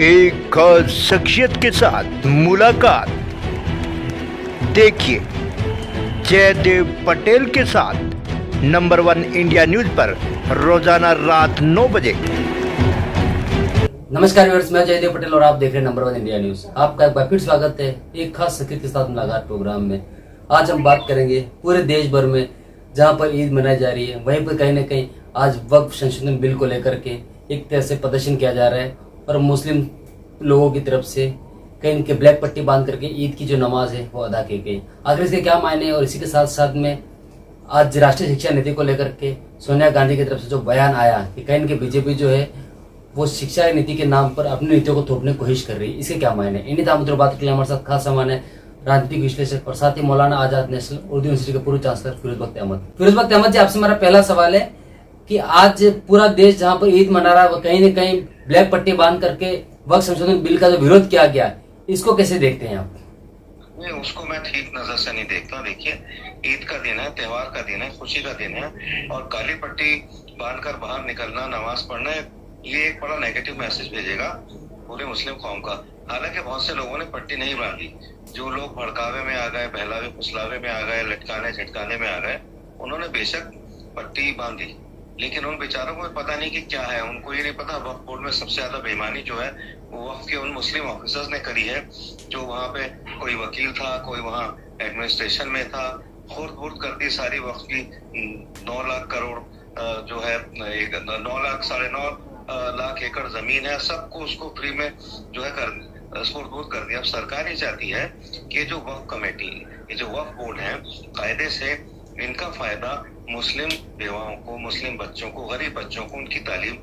एक खास शख्सियत के साथ मुलाकात। देखिए जयदेव पटेल के साथ नंबर 1 इंडिया न्यूज पर रोजाना रात 9 बजे। नमस्कार व्यूअर्स, मैं जयदेव पटेल और आप देख रहे हैं नंबर 1 इंडिया न्यूज। आपका एक बार फिर स्वागत है एक खास शख्सियत के साथ मुलाकात प्रोग्राम में। आज हम बात करेंगे पूरे देश भर में जहां पर ईद मनाई जा रही है, वहीं पर कहीं ना कहीं आज वक्फ संशोधन बिल को लेकर के एक तरह से प्रदर्शन किया जा रहा है और मुस्लिम लोगों की तरफ से कहीं इनके ब्लैक पट्टी बांध करके ईद की जो नमाज है वो अदा की गई। आखिर इसके क्या मायने हैं और इसी के साथ साथ में आज राष्ट्रीय शिक्षा नीति को लेकर के सोनिया गांधी की तरफ से जो बयान आया कि कहीं इनके बीजेपी जो है वो शिक्षा नीति के नाम पर अपनी नीतियों को थोपने की कोशिश कर रही है, इसके क्या मायने। इन्हीं तमाम बात के लिए हमारे साथ खास सामान है राजनीतिक विश्लेषक और साथ ही मौलाना आजाद नेशनल उर्दू यूनिवर्सिटी के पूर्व चांसलर फिरोज बख्त अहमद। फिरोज बख्त अहमद जी, आपसे हमारा पहला सवाल है कि आज पूरा देश जहां पर ईद मना रहा है वो कहीं न कहीं ब्लैक पट्टी बांध करके वक्फ संशोधन बिल का जो विरोध किया गया, इसको कैसे देखते हैं आप? नहीं, उसको मैं ठीक नजर से नहीं देखता। देखिए, ईद का दिन है, त्योहार का दिन है, खुशी का दिन है और काली पट्टी बांधकर बाहर निकलना, नमाज पढ़ना, ये एक बड़ा नेगेटिव मैसेज भेजेगा पूरे मुस्लिम कौम का। हालांकि बहुत से लोगों ने पट्टी नहीं बांधी, जो लोग भड़कावे में आ गए, बहलावे फुसलावे में आ गए, लटकाने झटकाने में आ गए, उन्होंने बेशक पट्टी बांधी, लेकिन उन बेचारों को पता नहीं कि क्या है। उनको ये नहीं पता वक्फ बोर्ड में सबसे ज्यादा बेईमानी जो है वो वक्फ के उन मुस्लिम ऑफिसर्स ने करी है, जो वहाँ पे कोई वकील था, कोई वहाँ एडमिनिस्ट्रेशन में था, खुर्द कर दी सारी वक्फ की 9 लाख करोड़ जो है 9 लाख 9.5 लाख एकड़ जमीन है, सबको उसको फ्री में जो है सुपुर्द कर दिया। अब सरकार ये चाहती है कि जो वक्फ कमेटी, ये जो वक्फ बोर्ड है, कायदे से इनका फायदा मुस्लिम बेवाओं को, मुस्लिम बच्चों को, गरीब बच्चों को उनकी तालीम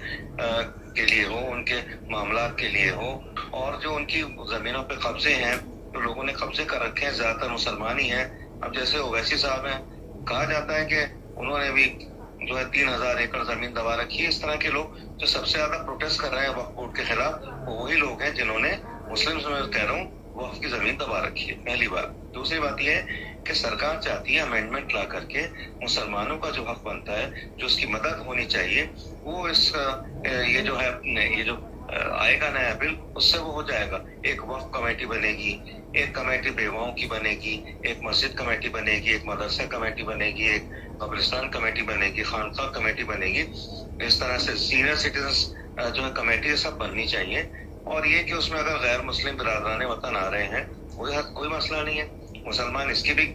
के लिए हो, उनके मामलात के लिए हो। और जो उनकी जमीनों पे कब्जे हैं, तो लोगों ने कब्जे कर रखे हैं, ज्यादातर मुसलमान ही हैं। अब जैसे ओवैसी साहब हैं, कहा जाता है कि उन्होंने भी जो है 3000 एकड़ जमीन दबा रखी है। इस तरह के लोग जो सबसे ज्यादा प्रोटेस्ट कर रहे हैं वक्फ बोर्ड के खिलाफ, वो वही लोग हैं जिन्होंने मुस्लिम में कह रहा हूँ वक्फ की जमीन दबा रखी है, पहली बात। दूसरी बात यह है कि सरकार चाहती है अमेंडमेंट ला करके मुसलमानों का जो हक बनता है, जो उसकी मदद होनी चाहिए, वो इस ये जो आएगा नया बिल, उससे वो हो जाएगा। एक वक्फ कमेटी बनेगी, एक कमेटी बेवाओं की बनेगी, एक मस्जिद कमेटी बनेगी, एक मदरसा कमेटी बनेगी, एक कब्रिस्तान कमेटी बनेगी, खानका कमेटी बनेगी। इस तरह से सीनियर सिटीजन जो है कमेटी सब बननी चाहिए। और ये कि उसमें अगर गैर मुस्लिम बिरादरान वतन आ रहे हैं, कोई मसला नहीं है। मुसलमान इसकी भी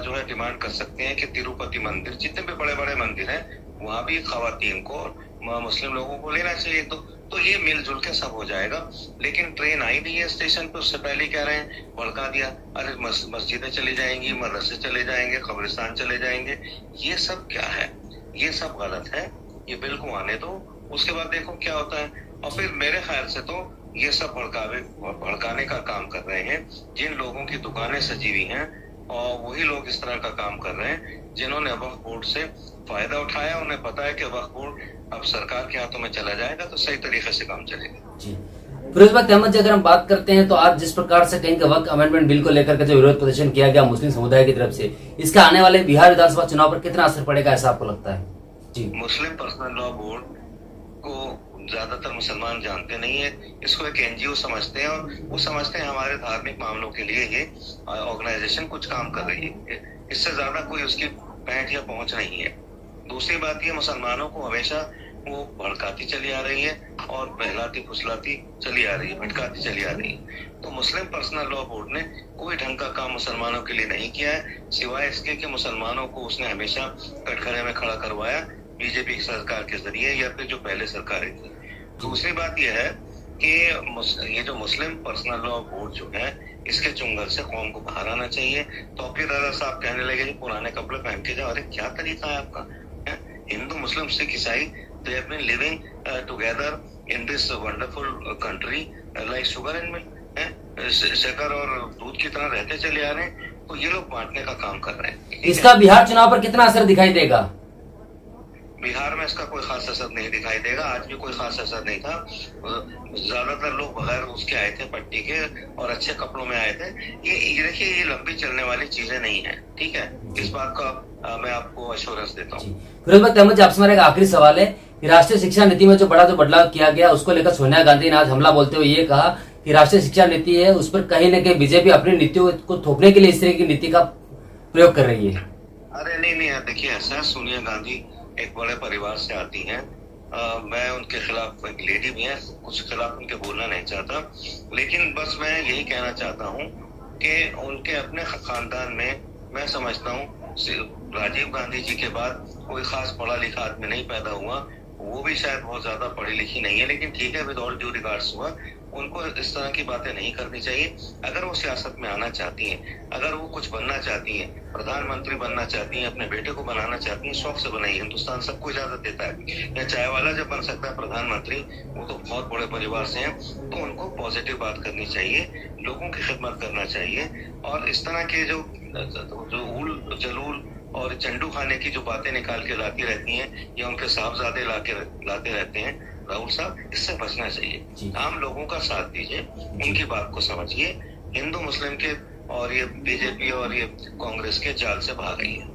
जो है डिमांड कर सकते हैं कि तिरुपति मंदिर, जितने भी बड़े बड़े मंदिर हैं, वहां भी खवातीन को और मुस्लिम लोगों को लेना चाहिए। तो ये मिलजुल के सब हो जाएगा। लेकिन ट्रेन आई नहीं है स्टेशन पे, उससे पहले कह रहे हैं, भड़का दिया, अरे मस्जिदें चली जाएंगी, मदरसे चले जाएंगे, कब्रिस्तान चले जाएंगे। ये सब क्या है? ये सब गलत है। ये बिल को आने दो, उसके बाद देखो क्या होता है। और फिर मेरे ख्याल से तो ये सब भड़काने का काम कर रहे हैं जिन लोगों की दुकानें सजी हुई हैं, और वही लोग इस तरह का काम कर रहे हैं जिन्होंने वक्फ बोर्ड से फायदा उठाया। उन्हें पता है कि वक्फ बोर्ड अब सरकार के हाथों में चला जाएगा तो सही तरीके से काम चलेगा। जी फिरोज बख्त अहमद जी, अगर हम बात करते हैं तो आज जिस प्रकार से कहीं वक्फ अमेंडमेंट बिल को लेकर के जो विरोध प्रदर्शन किया गया मुस्लिम समुदाय की तरफ से, इसका आने वाले बिहार विधानसभा चुनाव पर कितना असर पड़ेगा, ऐसा आपको लगता है? जी, मुस्लिम पर्सनल लॉ बोर्ड को ज्यादातर मुसलमान जानते नहीं है, इसको एक एनजीओ समझते हैं, और वो समझते हैं हमारे धार्मिक मामलों के लिए ये ऑर्गेनाइजेशन कुछ काम कर रही है। इससे ज्यादा कोई उसकी पैठ या पहुंच नहीं है। दूसरी बात ये, मुसलमानों को हमेशा वो भड़काती चली आ रही है और बहलाती फुसलाती चली आ रही है, भटकाती चली आ रही है। तो मुस्लिम पर्सनल लॉ बोर्ड ने कोई ढंग का काम मुसलमानों के लिए नहीं किया है, सिवाय इसके कि मुसलमानों को उसने हमेशा कटघरे में खड़ा करवाया, बीजेपी सरकार के जरिए या फिर जो पहले सरकारें थी। दूसरी बात यह है कि ये जो मुस्लिम पर्सनल लॉ बोर्ड जो है, इसके चुंगल से कौम को बाहर आना चाहिए। तो फिर दादा साहब कहने लगे पुराने कपड़े पहन के जाओ। अरे क्या तरीका है आपका? हिंदू, मुस्लिम, सिख, ईसाई, they have been living together in this wonderful country like sugar and milk, शक्कर और दूध की तरह रहते चले आ रहे हैं। तो ये लोग बांटने का काम कर रहे हैं। इसका बिहार चुनाव पर कितना असर दिखाई देगा? बिहार में इसका कोई खास असर नहीं दिखाई देगा। आज भी कोई खास असर नहीं था। ज्यादातर लोग बगैर उसके आए थे, पट्टी के, और अच्छे कपड़ों में आए थे। ये देखिए, ये लंबी चलने वाली चीजें नहीं है, ठीक है? इस बात का मैं आपको अश्योरेंस देता हूँ। फिरोज भाई तहमद जी, आपसे मेरा एक आखिरी सवाल है कि राष्ट्रीय शिक्षा नीति में जो बदलाव किया गया उसको लेकर सोनिया गांधी ने आज हमला बोलते हुए ये कहा कि राष्ट्रीय शिक्षा नीति है उस पर कहीं न कहीं बीजेपी अपनी नीतियों को थोपने के लिए इस तरह की नीति का प्रयोग कर रही है। अरे नहीं यार, देखिए ऐसा है, सोनिया गांधी एक बड़े परिवार से आती हैं। मैं उनके खिलाफ, एक लेडी भी है, कुछ खिलाफ उनके बोलना नहीं चाहता, लेकिन बस मैं यही कहना चाहता हूँ कि उनके अपने खानदान में मैं समझता हूँ राजीव गांधी जी के बाद कोई खास पढ़ा लिखा आदमी नहीं पैदा हुआ। वो भी शायद बहुत ज्यादा पढ़ी लिखी नहीं है, लेकिन ठीक है, विद ऑल ड्यू रिगार्ड्स हुआ, उनको इस तरह की बातें नहीं करनी चाहिए। अगर वो सियासत में आना चाहती हैं, अगर वो कुछ बनना चाहती हैं, प्रधानमंत्री बनना चाहती हैं, अपने बेटे को बनाना चाहती हैं, शौक से बनाइए। हिंदुस्तान सबको इजाजत देता है। या चाय वाला जब बन सकता है प्रधानमंत्री, वो तो बहुत बड़े परिवार से हैं, तो उनको पॉजिटिव बात करनी चाहिए, लोगों की खिदमत करना चाहिए। और इस तरह के जो उल जलूल और चंडू खाने की जो बातें निकाल के लाती रहती हैं, या उनके साहबजादे लाते रहते हैं, राहुल साहब, इससे बचना चाहिए। आम लोगों का साथ दीजिए, उनकी बात को समझिए, हिंदू मुस्लिम के और ये बीजेपी और ये कांग्रेस के जाल से बाहर आइए।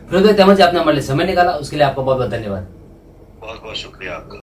फिरोज भाई तहमद जी, आपने हमारे लिए समय निकाला, उसके लिए आपका बहुत बहुत धन्यवाद। बहुत बहुत शुक्रिया आपका।